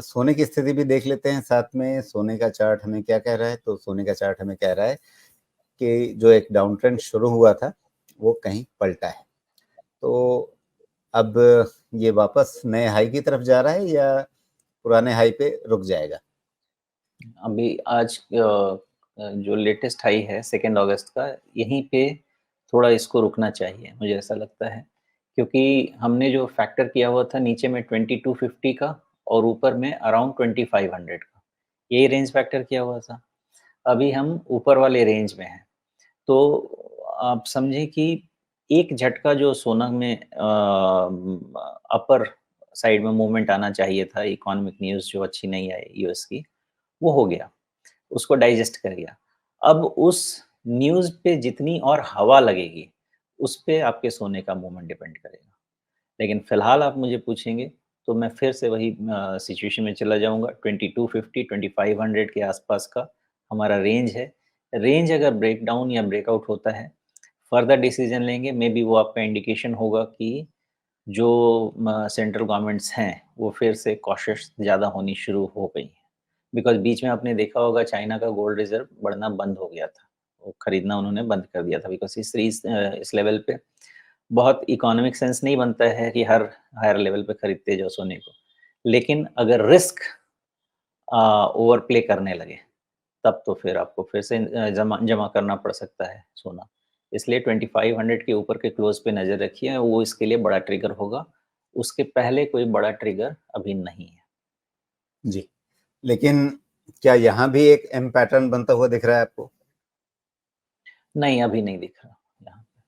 सोने की स्थिति भी देख लेते हैं साथ में। सोने का चार्ट हमें क्या कह रहा है? तो सोने का चार्ट हमें कह रहा है कि जो एक डाउन ट्रेंड शुरू हुआ था वो कहीं पलटा है। तो अब ये वापस नए हाई की तरफ जा रहा है या पुराने हाई पे रुक जाएगा? अभी आज जो लेटेस्ट हाई है 2 अगस्त का, यहीं पे थोड़ा इसको रुकना चाहिए, मुझे ऐसा लगता है। क्योंकि हमने जो फैक्टर किया हुआ था नीचे में 2250 का और ऊपर में अराउंड 2500 का, यही रेंज फैक्टर किया हुआ था। अभी हम ऊपर वाले रेंज में हैं। तो आप समझें कि एक झटका जो सोना में अपर साइड में मूवमेंट आना चाहिए था, इकोनॉमिक न्यूज़ जो अच्छी नहीं आई यूएस की, वो हो गया, उसको डाइजेस्ट कर गया। अब उस न्यूज़ पे जितनी और हवा लगेगी, उस पे आपके सोने का मूवमेंट डिपेंड करेगा। लेकिन फ़िलहाल आप मुझे पूछेंगे, तो मैं फिर से वही सिचुएशन में चला जाऊँगा, 2250 2500 के आसपास का हमारा रेंज है। रेंज अगर ब्रेकडाउन या ब्रेकआउट होता है, फर्दर डिसीज़न लेंगे, मेबी वो आपका इंडिकेशन होगा कि जो सेंट्रल गवर्नमेंट्स हैं, वो फिर से कॉशियस ज़्यादा होनी शुरू हो गई हैं। बिकॉज़ बीच में आपने देखा होगा चाइना का गोल्ड रिज़र्व बढ़ना बंद हो गया था। वो खरीदना उन्होंने बंद कर दिया था बिकॉज़ इस लेवल पे बहुत इकोनॉमिक सेंस नहीं बनता है कि हर हायर लेवल पे खरीदते जाओ सोने को। लेकिन अगर रिस्क ओवरप्ले करने लगे, तब तो फिर आपको फिर से जमा जमा करना पड़ सकता है सोना। इसलिए 2500 के ऊपर के क्लोज़ पे नज़र रखिए, वो इसके लिए बड़ा ट्रिगर होगा। उसके पहले कोई बड़ा ट्रिगर अभी नहीं है। जी। लेकिन क्या यहाँ भी एक एम पैटर्न बनता हुआ दिख रहा है आपको? नहीं, अभी नहीं दिख रहा यहाँ पे।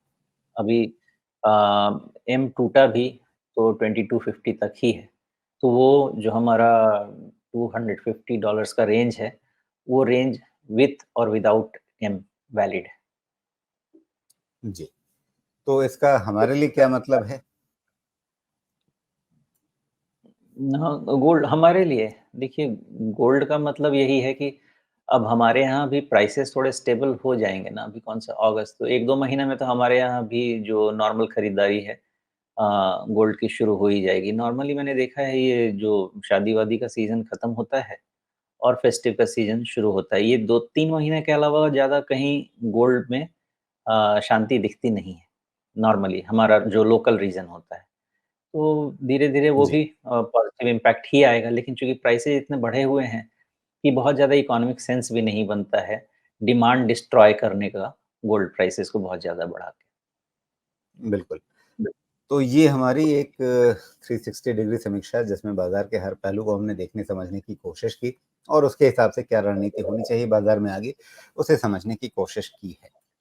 अभी एम टूटा भी तो 2250 तक ही है। तो वो जो हमारा $250 का रेंज है, वो रेंज विथ और विदाउट एम वैलिड है। जी। तो इसका हमारे लिए क्या मतलब है? हाँ, गोल्ड हमारे लिए देखिए गोल्ड का मतलब यही है कि अब हमारे यहाँ भी प्राइसेस थोड़े स्टेबल हो जाएँगे ना, अभी कौन सा अगस्त तो 1-2 महीने में तो हमारे यहाँ भी जो नॉर्मल खरीदारी है गोल्ड की शुरू हो ही जाएगी। नॉर्मली मैंने देखा है ये जो शादी-वादी का सीज़न खत्म होता है और फेस्टिव का सीज़न शुरू होता है। ये 2-3 महीने के अलावा ज़्यादा कहीं गोल्ड में शांति दिखती नहीं है, नॉर्मली हमारा जो लोकल रीज़न होता है। तो धीरे-धीरे वो जी। भी पॉज़िटिव इम्पैक्ट ही आएगा, लेकिन चूँकि प्राइसेज़ इतने बढ़े हुए हैं कि बहुत ज़्यादा इकोनॉमिक सेंस भी नहीं बनता है, डिमांड डिस्ट्रॉय करने का गोल्ड प्राइसेज़ को बहुत ज़्यादा बढ़ा के। बिल्कुल। तो ये हमारी एक 360 डिग्री समीक्षा जिसमें बाज़ार के हर पहलू को हमने देखने समझने की कोशिश की और उसके हिसाब से क्या रणनीति होनी चाहिए बाज़ार में आगे, उसे समझने की कोशिश की है।